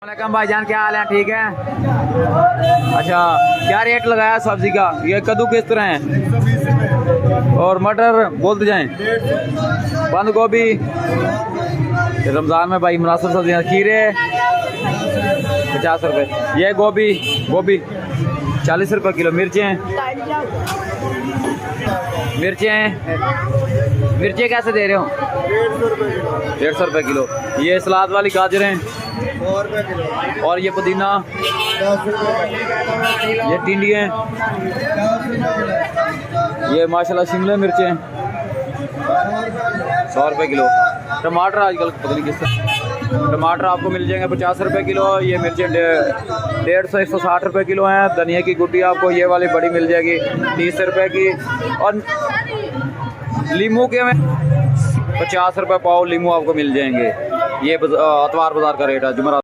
वालेकुम भाईजान, क्या हाल है? ठीक है। अच्छा, क्या रेट लगाया सब्जी का? ये कद्दू किस तरह है? और मटर बोलते जाएं। बंद गोभी रमज़ान में भाई मुनासिब सब्जियाँ। खीरे 50 रुपये। ये गोभी 40 रुपये किलो। मिर्चें कैसे दे रहे हो? 150 रुपये किलो। ये सलाद वाली गाजरें 100 रुपये किलो। और ये पुदीना 10 रुपये। ये टिंडियाँ, ये माशाल्लाह शिमला मिर्चें 100 रुपये किलो। टमाटर आजकल पता नहीं किस तरह। टमाटर आपको मिल जाएंगे 50 रुपये किलो। ये मिर्चें 150 160 रुपये किलो हैं। धनिया की गुड्डी आपको ये वाली बड़ी मिल जाएगी 30 रुपये की। और लीमू के में 50 रुपये पाव लीमू आपको मिल जाएंगे। ये अतवार बाज़ार का रेट है। जुमेरात